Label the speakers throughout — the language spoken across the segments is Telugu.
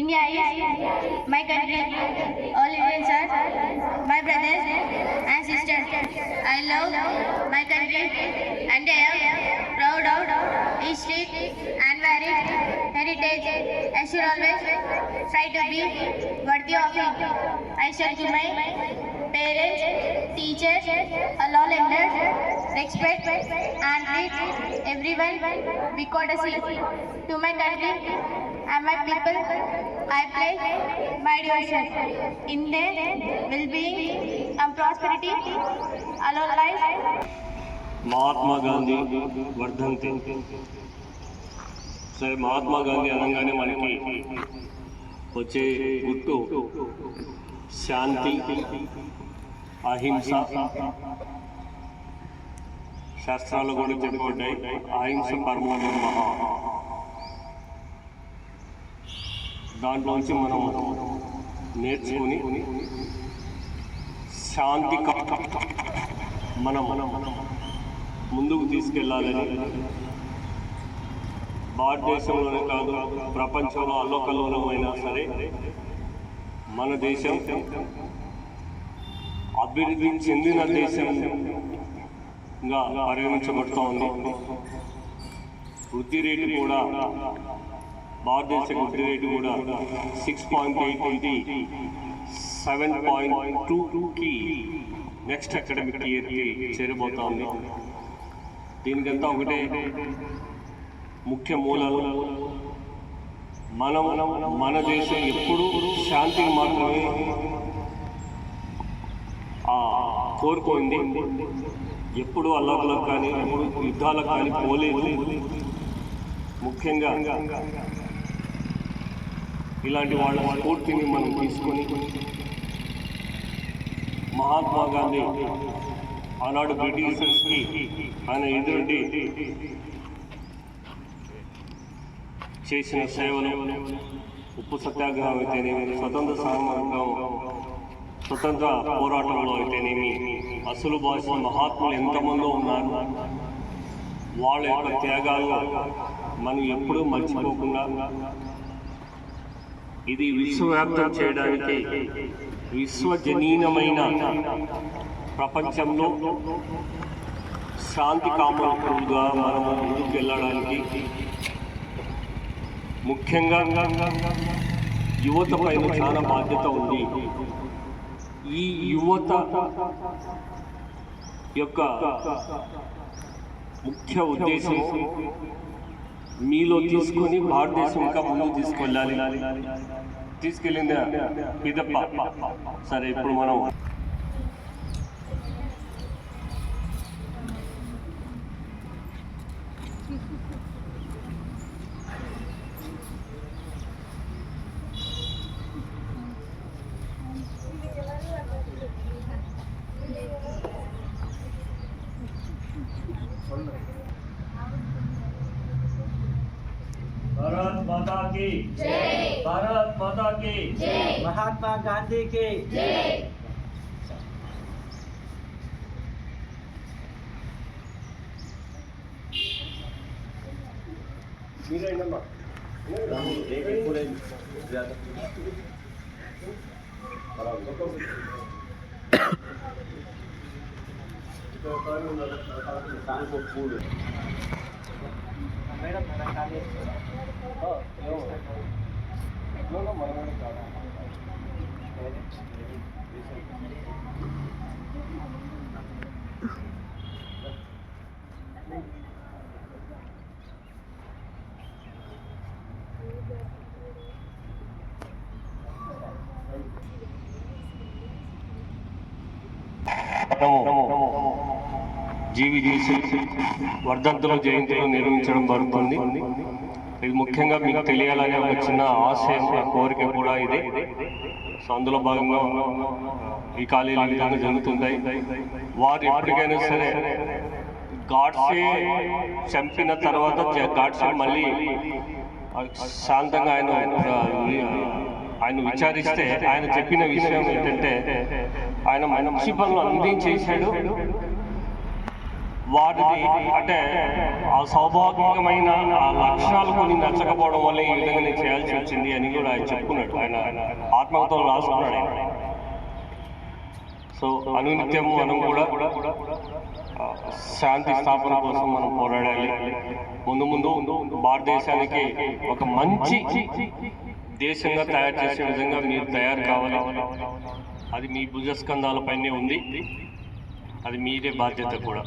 Speaker 1: India is my country. All Indians are my brothers and sisters. I love my country and I am proud of history and varied heritage. I should always try to be worthy of it. I shall to my parents, teachers, all elders, respect and treat everyone with courtesy. To my country and my people, I pledge my devotion in their well-being and prosperity. All life.
Speaker 2: Mahatma Gandhi वर्धंती सर महात्मा गांधी అనగానే మనకి వచ్చే గుర్తు శాంతి అహింస శాస్త్రాలు కూడా చెప్పబడ్డాయి. అహింస పరమో ధర్మః. దాంట్లోంచి మనం నేర్చుకుని శాంతి మనం ముందుకు తీసుకెళ్ళాలని భారతదేశంలోనే కాదు ప్రపంచంలో అల్లోకల్లోనమైనా సరే మన దేశం అభివృద్ధి చెందిన దేశంగా పరిగణించబడుతూ ఉంది. వృద్ధి రేటు కూడా భారతదేశ వృద్ధి రేటు కూడా 6.8 నుండి 7.2కి నెక్స్ట్ అకాడమిక్ ఇయర్కి చేరబోతా ఉంది. దీనికంతా ఒకటే ముఖ్య మూలాలు. మన దేశం ఎప్పుడు శాంతిని మాత్రమే కోరుకోండి. ఎప్పుడు అల్లర్లకు కానీ ఎప్పుడు యుద్ధాలకు కానీ పోలేదు. ముఖ్యంగా ఇలాంటి వాళ్ళ స్ఫూర్తిని మనం తీసుకొని మహాత్మా గాంధీ ఆనాడు బ్రిటిషర్స్కి ఆయన ఎదురుండి చేసిన సేవలు, ఉప్పు సత్యాగ్రహం అయితేనేమి, స్వతంత్ర పోరాటంలో అయితేనేమి, అసలు భాష మహాత్ములు ఎంతమందో ఉన్నారు. వాళ్ళ యొక్క త్యాగాలు మనం ఎప్పుడూ మర్చిపోకుండా ఇది విశ్వవ్యాప్తం చేయడానికి విశ్వజనీనమైన ప్రపంచంలో శాంతి కామకులుగా మనము ముందుకు వెళ్ళడానికి ముఖ్యంగా యువత పైన చాలా బాధ్యత ఉంది. ఈ యువత యొక్క ముఖ్య ఉద్దేశం మీలో తీసుకొని భారతదేశం ఇంకా ముందుకు తీసుకెళ్ళాలి. తీసుకెళ్ళింది పిదప్ప. సరే, ఇప్పుడు మనం भारत माता की जय, भारत माता की जय,
Speaker 3: महात्मा गांधी की जय. మేడం ఖాళీ
Speaker 2: జీవిజీసి వర్ధంతుల జయంతులు నిర్వహించడం జరుగుతుంది. ఇది ముఖ్యంగా మీకు తెలియాలనే ఒక చిన్న ఆశయం, కోరిక కూడా ఇదే. సో అందులో భాగంగా ఈ ఖాళీలు విధంగా జరుగుతుంటాయి. వారు ఎప్పటికైనా సరే గాడ్సే చంపిన తర్వాత గాడ్సే మళ్ళీ శాంతంగా ఆయన విచారిస్తే ఆయన చెప్పిన విషయం ఏంటంటే ఆయన మంచి పనులు అన్నీ చేశాడు, వాటిని అంటే ఆ సౌభాగ్యమైన ఆ లక్షణాలు కొన్ని నచ్చకపోవడం వల్ల ఈ విధంగా నేను చేయాల్సి వచ్చింది అని కూడా ఆయన చెప్పుకున్నాడు. ఆయన ఆత్మకథలో రాసుకున్నాడు ఆయన. సో అనునిత్యము మనం కూడా శాంతి స్థాపన కోసం మనం పోరాడాలి. ముందు ముందు భారతదేశానికి ఒక మంచి దేశంగా తయారు చేసే విధంగా మీరు తయారు కావాలి. అది మీ భుజస్కంధాలపైనే ఉంది, అది మీరే బాధ్యత కూడా.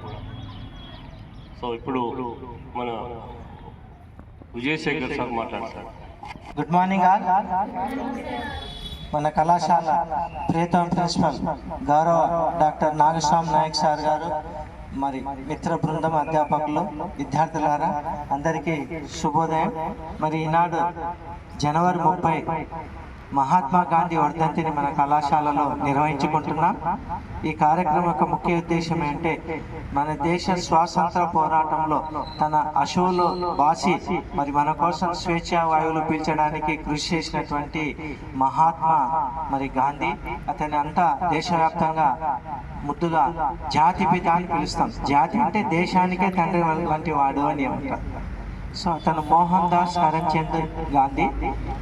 Speaker 2: సో ఇప్పుడు మన విజయశేఖర్ సార్ మాట్లాడతారు.
Speaker 3: Good morning all. మన కళాశాల ప్రియతమ ప్రిన్సిపల్ గౌరవ డాక్టర్ నాగస్వామి నాయక్ సార్ గారు, మరి మిత్ర బృందం, అధ్యాపకులు, విద్యార్థులారా అందరికీ శుభోదయం. మరి ఈనాడు జనవరి 30 మహాత్మా గాంధీ వర్ధంతిని మన కళాశాలలో నిర్వహించుకుంటున్నాం. ఈ కార్యక్రమం యొక్క ముఖ్య ఉద్దేశం ఏంటంటే మన దేశ స్వాతంత్ర పోరాటంలో తన అశువులు బాసి మరి మన కోసం స్వేచ్ఛా వాయువులు పీల్చడానికి కృషి చేసినటువంటి మహాత్మా మరి గాంధీ, అతని అంతా దేశవ్యాప్తంగా ముద్దుగా జాతిపిత అని పిలుస్తాం. జాతి అంటే దేశానికే తండ్రి వంటి వాడు అని అంటాం. సో అతను మోహన్ దాస్ కరంచంద్ గాంధీ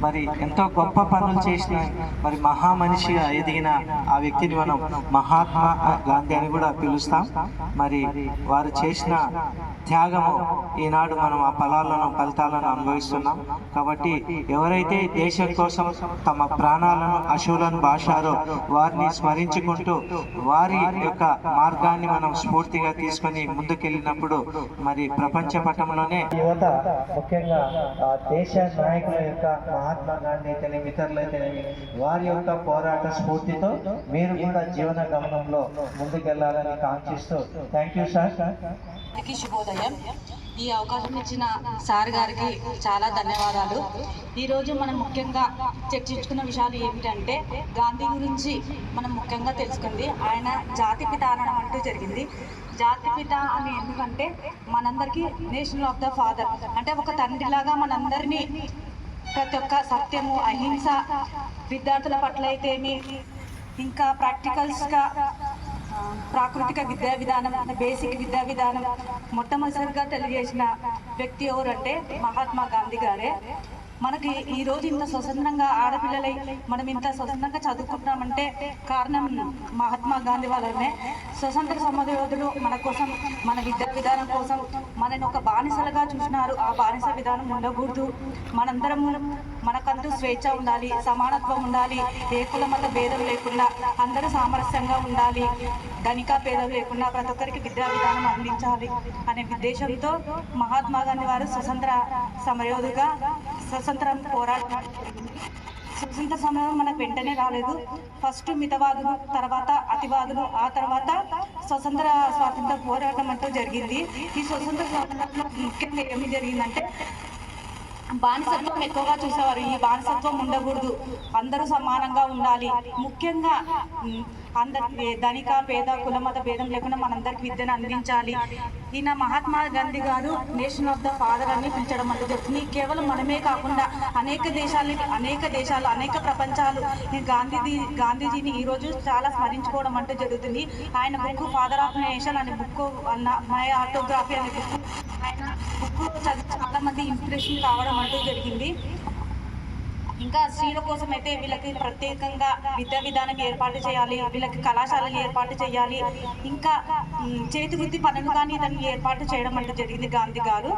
Speaker 3: మరి ఎంతో గొప్ప పనులు చేసిన మరి మహామనిషిగా ఎదిగిన ఆ వ్యక్తిని మనం మహాత్మా గాంధీ అని కూడా పిలుస్తాం. మరి వారు చేసిన త్యాగము ఈనాడు మనం ఆ ఫలితాలను అనుభవిస్తున్నాం. కాబట్టి ఎవరైతే దేశం కోసం తమ ప్రాణాలను అశువులను బాశారో వారిని స్మరించుకుంటూ వారి యొక్క మార్గాన్ని మనం స్ఫూర్తిగా తీసుకొని ముందుకెళ్ళినప్పుడు మరి ప్రపంచ పటంలోనే యువత, ముఖ్యంగా దేశ నాయకుల యొక్క మహాత్మా గాంధీ అయితేనేమి, ఇతరులైతేనేమి వారి యొక్క పోరాట స్ఫూర్తితో మీరు కూడా జీవన గమనంలో ముందుకెళ్లాలని కాంక్షిస్తూ థ్యాంక్ యూ సార్.
Speaker 4: శుభోదయం. ఈ అవకాశం ఇచ్చిన సార్ గారికి చాలా ధన్యవాదాలు. ఈరోజు మనం ముఖ్యంగా చర్చించుకున్న విషయాలు ఏమిటంటే గాంధీ గురించి మనం ముఖ్యంగా తెలుసుకుంది. ఆయన జాతిపిత అనడం అంటూ జరిగింది. జాతిపిత అని ఎందుకంటే మనందరికీ నేషనల్ ఆఫ్ ద ఫాదర్ అంటే ఒక తండ్రిలాగా మనందరినీ ప్రతి ఒక్క సత్యము, అహింస, విద్యార్థుల పట్ల అయితేమి, ఇంకా ప్రాక్టికల్స్గా ప్రాకృతిక విద్యా విధానం, బేసిక్ విద్యా విధానం మొట్టమొదటిగా తెలియజేసిన వ్యక్తి ఎవరంటే మహాత్మా గాంధీ గారే. మనకి ఈరోజు ఇంత స్వతంత్రంగా ఆడపిల్లలై మనం ఇంత స్వతంత్రంగా చదువుకుంటున్నామంటే కారణం మహాత్మా గాంధీ వల్లనే. స్వతంత్ర సమరయోధులు మన కోసం, మన విద్యా విధానం కోసం మనని ఒక బానిసలుగా చూసినారు. ఆ బానిస విధానం ఉండకూడదు. మనందరము మనకంటూ స్వేచ్ఛ ఉండాలి, సమానత్వం ఉండాలి, ఏ కుల మత భేదం లేకుండా అందరూ సామరస్యంగా ఉండాలి, ధనిక పేదలు లేకుండా ప్రతి ఒక్కరికి విద్యా విధానం అందించాలి అనే ఉద్దేశంతో మహాత్మా గాంధీ వారు స్వతంత్ర సమరయోధుగా స్వతంత్రం పోరాటం. స్వతంత్ర సమయం మనకు వెంటనే రాలేదు. ఫస్ట్ మితవాదులు, తర్వాత అతివాదులు, ఆ తర్వాత స్వాతంత్ర పోరాటం అంటూ జరిగింది. ఈ స్వతంత్ర పోరాటంలో ముఖ్యంగా ఏమి జరిగిందంటే బానిసత్వం ఎక్కువగా చూసేవారు. ఈ బానిసత్వం ఉండకూడదు, అందరూ సమానంగా ఉండాలి. ముఖ్యంగా అందరికి ధనిక పేద కుల మత భేదం లేకుండా మనందరికి విద్యను అందించాలి. ఈయన మహాత్మా గాంధీ గారు నేషనల్ ఆఫ్ ద ఫాదర్ అని పిలిచడం అంటూ జరుగుతుంది. కేవలం మనమే కాకుండా అనేక దేశాలు అనేక ప్రపంచాలు గాంధీజీని ఈరోజు చాలా స్మరించుకోవడం అంటూ జరుగుతుంది. ఆయన బుక్ ఫాదర్ ఆఫ్ నేషన్ అనే బుక్, మై ఆటోగ్రఫీ అనే బుక్, ఆయన బుక్ చదివి చాలా మంది ఇన్స్పిరేషన్ కావడం అంటూ జరిగింది. ఇంకా స్త్రీల కోసం అయితే వీళ్ళకి ప్రత్యేకంగా విద్యా విధానం ఏర్పాటు చేయాలి, వీళ్ళకి కళాశాలలు ఏర్పాటు చేయాలి, ఇంకా చేతి వృత్తి పనులు కానీ దాన్ని ఏర్పాటు చేయడం అంటూ జరిగింది గాంధీ గారు.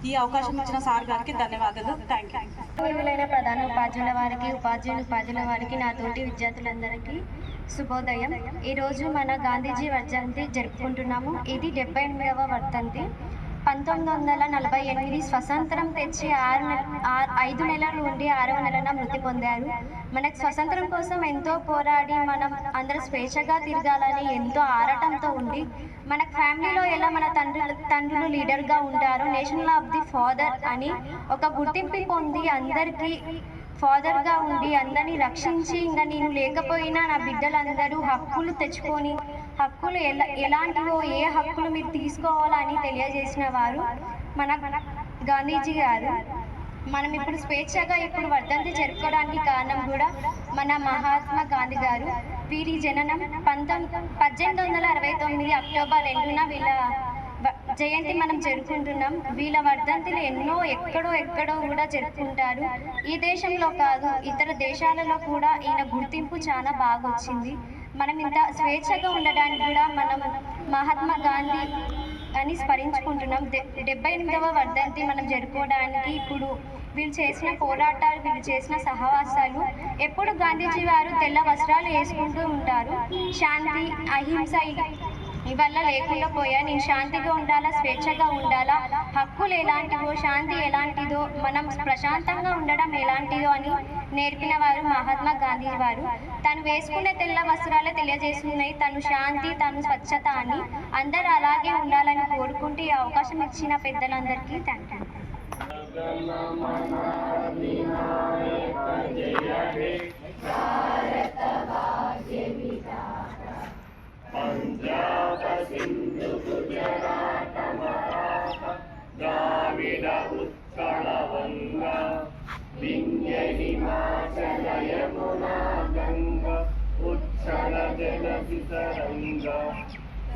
Speaker 4: ఈ అవకాశం ఇచ్చిన సార్ గారికి ధన్యవాదాలు. Thank you.
Speaker 1: పూర్వులైన ప్రధాన ఉపాధ్యాయుల వారికి, ఉపాధ్యాయుల వారికి, నా తోటి విద్యార్థులందరికీ శుభోదయం. ఈరోజు మన గాంధీజీ వర్ధంతి జరుపుకుంటున్నాము. ఇది 78వ వర్ధంతి. 1948 స్వతంత్రం తెచ్చి 5 నెలల నుండి 6వ నెలన మృతి పొందారు. మనకు స్వతంత్రం కోసం ఎంతో పోరాడి మనం అందరూ స్వేచ్ఛగా తిరగాలని ఎంతో ఆరాటంతో ఉండి మనకు ఫ్యామిలీలో ఎలా మన తండ్రులు లీడర్గా ఉంటారో నేషనల్ ఆఫ్ ది ఫాదర్ అని ఒక గుర్తింపు పొంది అందరికీ ఫాదర్గా ఉండి అందరినీ రక్షించి ఇంకా నేను లేకపోయినా నా బిడ్డలందరూ హక్కులు తెచ్చుకొని హక్కులు ఎలాంటివో ఏ హక్కులు మీరు తీసుకోవాలని తెలియజేసిన వారు మన గాంధీజీ గారు. మనం ఇప్పుడు స్వేచ్ఛగా ఇప్పుడు వర్ధంతి జరుపుకోవడానికి కారణం కూడా మన మహాత్మా గాంధీ గారు. వీరి జననం 1869 అక్టోబర్ 2న వీళ్ళ జయంతి మనం జరుపుకుంటున్నాం. వీళ్ళ వర్ధంతులు ఎక్కడో కూడా జరుపుకుంటారు. ఈ దేశంలో కాదు, ఇతర దేశాలలో కూడా ఈయన గుర్తింపు చాలా బాగా వచ్చింది. మనం ఇంత స్వేచ్ఛగా ఉండడానికి కూడా మనం మహాత్మా గాంధీ అని స్మరించుకుంటున్నాం. 78వ వర్ధంతి మనం జరుపుకోవడానికి ఇప్పుడు వీళ్ళు చేసిన పోరాటాలు, వీళ్ళు చేసిన సహవాసాలు, ఎప్పుడు గాంధీజీ వారు తెల్ల వస్త్రాలు వేసుకుంటూ ఉంటారు. శాంతి, అహింస ఇవల్ల లేకుండా పోయా. నేను శాంతిగా ఉండాలా, స్వేచ్ఛగా ఉండాలా, హక్కులు ఎలాంటిదో, శాంతి ఎలాంటిదో, మనం ప్రశాంతంగా ఉండడం ఎలాంటిదో అని నేర్పిన వారు మహాత్మా గాంధీ వారు. తను వేసుకునే తెల్ల వస్త్రాలే తెలియజేస్తున్నాయి తను శాంతి, తను స్వచ్ఛత అని. అందరూ అలాగే ఉండాలని కోరుకుంటూ ఈ అవకాశం ఇచ్చిన పెద్దలందరికీ థ్యాంక్ యూ.
Speaker 2: పంజాబ సింధు గుజరాత మరాఠ ద్రావిడ ఉత్కళ వంగ వింధ్య హిమాచల యమునా గంగ ఉచ్చల జలధి తరంగ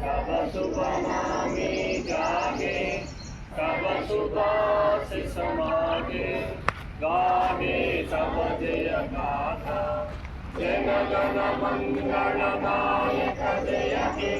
Speaker 2: తవ శుభ నామే జాగే तव सुभाषि समागे गावे तव जय गाथा जन गण मंगल नायक जय हे